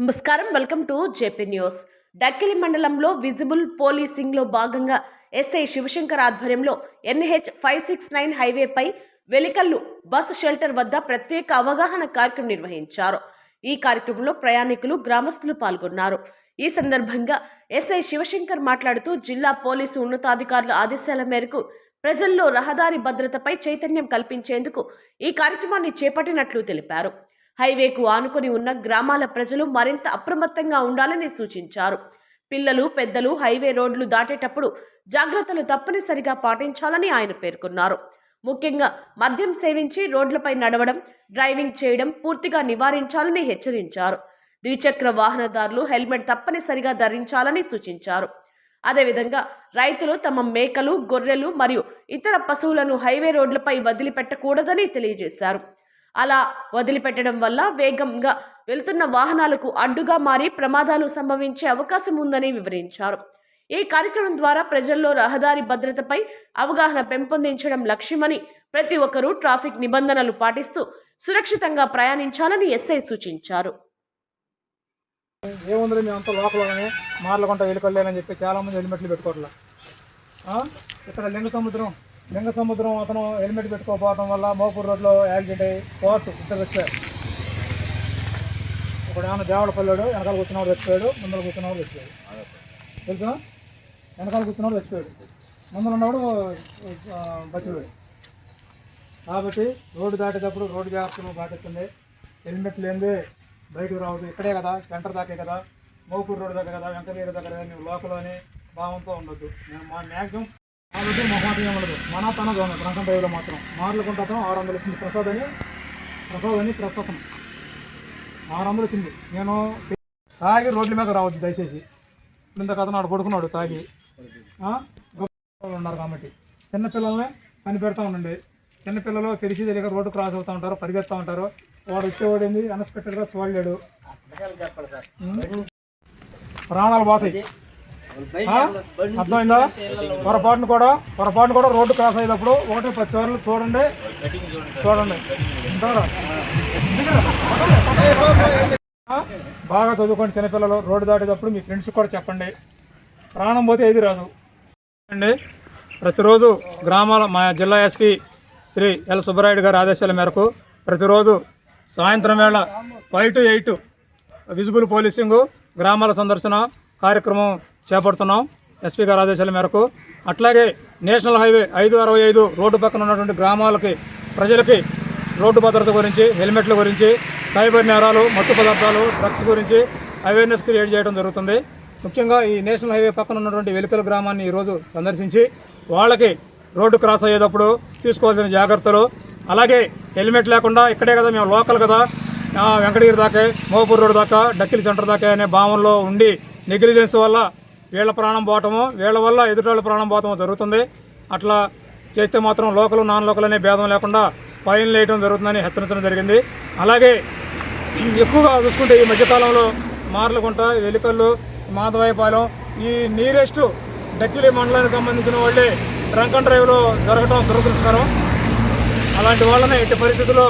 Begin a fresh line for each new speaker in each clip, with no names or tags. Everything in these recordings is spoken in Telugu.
నమస్కారం, welcome to JP news. Dakkili మండలంలో విజిబుల్ పోలీసింగ్ లో భాగంగా ఎస్ఐ శివశంకర్ ఆధ్వర్యంలో NH 569 హైవేపై వెలికల్లు బస్ షెల్టర్ వద్ద ప్రత్యేక అవగాహన కార్యక్రమం నిర్వహించారు. ఈ కార్యక్రమంలో ప్రయాణికులు, గ్రామస్తులు పాల్గొన్నారు. ఈ సందర్భంగా ఎస్ఐ శివశంకర్ మాట్లాడుతూ జిల్లా పోలీసు ఉన్నతాధికారుల ఆదేశాల మేరకు ప్రజల్లో రహదారి భద్రతపై చైతన్యం కల్పించేందుకు ఈ కార్యక్రమాన్ని చేపట్టినట్లు తెలిపారు. హైవేకు ఆనుకొని ఉన్న గ్రామాల ప్రజలు మరింత అప్రమత్తంగా ఉండాలని సూచించారు. పిల్లలు, పెద్దలు హైవే రోడ్లు దాటేటప్పుడు జాగ్రత్తలు తప్పనిసరిగా పాటించాలని ఆయన పేర్కొన్నారు. ముఖ్యంగా మద్యం సేవించి రోడ్లపై నడవడం, డ్రైవింగ్ చేయడం పూర్తిగా నివారించాలని హెచ్చరించారు. ద్విచక్ర వాహనదారులు హెల్మెట్ తప్పనిసరిగా ధరించాలని సూచించారు. అదేవిధంగా రైతులు తమ మేకలు, గొర్రెలు మరియు ఇతర పశువులను హైవే రోడ్లపై వదిలిపెట్టకూడదని తెలియజేశారు. అలా వదిలిపెట్టడం వల్ల వేగంగా వెళ్తున్న వాహనాలకు అడ్డుగా మారి ప్రమాదాలు సంభవించే అవకాశం ఉందని వివరించారు. ఈ కార్యక్రమం ద్వారా ప్రజల్లో రహదారి భద్రతపై అవగాహన పెంపొందించడం లక్ష్యమని, ప్రతి ఒక్కరూ ట్రాఫిక్ నిబంధనలు పాటిస్తూ సురక్షితంగా ప్రయాణించాలని ఎస్ఐ సూచించారు.
ఏముంది మేమంతా లోపలనే మార్లకొంట వెలుకొల్లేనని చెప్పి చాలామంది హెల్మెట్లు పెట్టుకోవట్లా. ఇక్కడ లింగ సముద్రం అతను హెల్మెట్ పెట్టుకోకపోవడం వల్ల మోపూర్ రోడ్లో యాక్సిడెంట్ అయ్యి కోర్టు ఇద్దరు వచ్చారు. ఇప్పుడు ఏమన్నా దేవడపల్లాడు, వెనకాల కూర్చున్నవాడు చచ్చిపోయాడు, ముందర కూర్చున్నవాడు చచ్చిపోయాడు. తెలుసా? వెనకాల కూర్చున్నవాడు చచ్చిపోయాడు, ముందర ఉన్నవాడు బతిపోయాడు. కాబట్టి రోడ్డు దాటేటప్పుడు రోడ్డు జాగ్రత్తలు పాటిస్తుంది. హెల్మెట్ లేనిదే బయటకు రావద్దు. ఇక్కడే కదా, సెంటర్ దాకే కదా, మోపూర్ రోడ్డు దగ్గర కదా, వెంకటగిరి దగ్గర కదా, నువ్వు లోపలని భావంతో ఉండొద్దు. నేను మా మ్యాక్సిమం కాబట్టి మొహమాటం ఉండదు. మన తన దోమ రంగం డ్రైవ్లో మాత్రం మార్లకుంట 600 వచ్చింది. ప్రసాద్ అని ప్రస్తుతం 600 వచ్చింది. నేను తాగి రోడ్ల మీద రావద్దు దయచేసి. ఇంత కథ నాడు పడుకున్నాడు తాగి ఉన్నారు కాబట్టి చిన్నపిల్లల్ని కనిపెడతా ఉండండి. చిన్నపిల్లలు తెలిసి తెలియక రోడ్డు క్రాస్ అవుతూ ఉంటారు, పరిగెత్తా ఉంటారు. వాడు వచ్చేవాడింది అన్ఎక్స్పెక్టెడ్గా చూడలేడు, ప్రాణాలు పోతాయి. అర్థమైందా? పొరపాటును కూడా రోడ్డు క్రాస్ అయ్యేటప్పుడు 1-10 సార్లు చూడండి. బాగా చదువుకోండి చిన్నపిల్లలు. రోడ్డు దాటేటప్పుడు మీ ఫ్రెండ్స్కి కూడా చెప్పండి. ప్రాణం పోతే ఏది రాదు అండి. ప్రతిరోజు మా జిల్లా ఎస్పీ శ్రీ ఎల్ సుబ్బరాయుడు గారి ఆదేశాల మేరకు ప్రతిరోజు సాయంత్రం వేళ 5 to 8 విజిబుల్ పోలీసింగు గ్రామాల సందర్శన కార్యక్రమం చేపడుతున్నాం ఎస్పీ గారి ఆదేశాల మేరకు. అట్లాగే నేషనల్ హైవే 565 రోడ్డు పక్కన ఉన్నటువంటి గ్రామాలకి ప్రజలకి రోడ్డు భద్రత గురించి, హెల్మెట్ల గురించి, సైబర్ నేరాలు, మత్తు పదార్థాలు, డ్రగ్స్ గురించి అవేర్నెస్ క్రియేట్ చేయడం జరుగుతుంది. ముఖ్యంగా ఈ నేషనల్ హైవే పక్కన ఉన్నటువంటి వెలికల గ్రామాన్ని ఈరోజు సందర్శించి వాళ్ళకి రోడ్డు క్రాస్ అయ్యేటప్పుడు తీసుకోవాల్సిన జాగ్రత్తలు, అలాగే హెల్మెట్ లేకుండా ఇక్కడే కదా మేము లోకల్ కదా, వెంకటగిరి దాకా, మోపూర్ రోడ్డు దాకా, డక్కిలి సెంటర్ దాకా అనే భావనలో ఉండి నెగ్లిజెన్స్ వల్ల వీళ్ళ ప్రాణం పోవటము, వీళ్ళ వల్ల ఎదుటి ప్రాణం పోవటము జరుగుతుంది. అట్లా చేస్తే మాత్రం లోకల్, నాన్ లోకల్ అనే భేదం లేకుండా ఫైన్లు వేయడం జరుగుతుందని హెచ్చరించడం జరిగింది. అలాగే ఎక్కువగా చూసుకుంటే ఈ మధ్యకాలంలో మార్లకుంట, వెలికల్లు, మాధవాయపాలెం ఈ నీరెస్ట్ డక్కిలి మండలానికి సంబంధించిన వాళ్ళే డ్రంక్ అండ్ డ్రైవ్లో జరగడం దురదృష్టకరం. అలాంటి వాళ్ళని ఎట్టి పరిస్థితుల్లో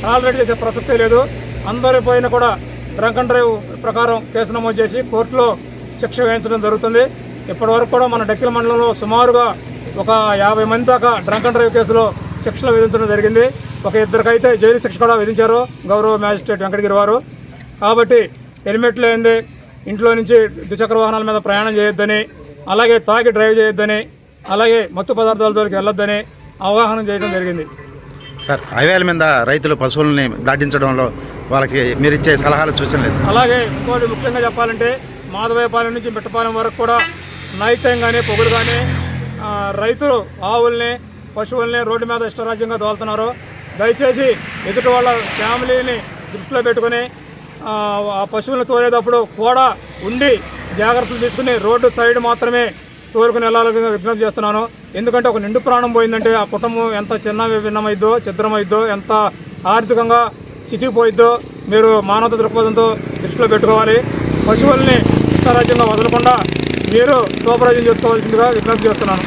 టాలరేట్ చేసే ప్రసక్తే లేదు. అందరి పైన కూడా డ్రంక్ అండ్ డ్రైవ్ ప్రకారం కేసు నమోదు చేసి కోర్టులో శిక్ష వేయించడం జరుగుతుంది. ఇప్పటివరకు కూడా మన డక్కిలి మండలంలో సుమారుగా ఒక 50 మంది దాకా డ్రంక్ అండ్ డ్రైవ్ కేసులో శిక్షలు విధించడం జరిగింది. ఒక 2 జైలు శిక్ష కూడా విధించారు గౌరవ మ్యాజిస్ట్రేట్ వెంకటగిరి వారు. కాబట్టి హెల్మెట్ లేనిదే ఇంట్లో నుంచి ద్విచక్ర వాహనాల మీద ప్రయాణం చేయొద్దని, అలాగే తాగి డ్రైవ్ చేయొద్దని, అలాగే మత్తు పదార్థాల జోలికి వెళ్ళొద్దని అవగాహన చేయడం జరిగింది.
సార్, హైవేల మీద రైతులు పశువులని దాటించడంలో వాళ్ళకి మీరు ఇచ్చే సలహాలు, సూచనలు?
అలాగే ఇంకోటి ముఖ్యంగా చెప్పాలంటే మాధవాయపాలెం నుంచి మిట్టపాలెం వరకు కూడా నైట్ టైం కానీ పొగుడు కానీ రైతులు ఆవుల్ని, పశువుల్ని రోడ్డు మీద ఇష్టరాజ్యంగా తోలుతున్నారు. దయచేసి ఎదుటి వాళ్ళ ఫ్యామిలీని దృష్టిలో పెట్టుకుని ఆ పశువులను తోలేటప్పుడు కూడా ఉండి జాగ్రత్తలు తీసుకుని రోడ్డు సైడ్ మాత్రమే తోలుకుని వెళ్ళాలని విజ్ఞప్తి చేస్తున్నాను. ఎందుకంటే ఒక నిండు ప్రాణం పోయిందంటే ఆ కుటుంబం ఎంత భిన్నమైద్దో, ఛిద్రమైద్దో, ఎంత ఆర్థికంగా చితికిపోయిద్దో మీరు మానవత దృక్పథంతో దృష్టిలో పెట్టుకోవాలి. పశువుల్ని ఇష్టరాజ్యంగా వదలకుండా మీరు సూపర్వైజన్ చేసుకోవాల్సిందిగా విజ్ఞప్తి చేస్తున్నాను.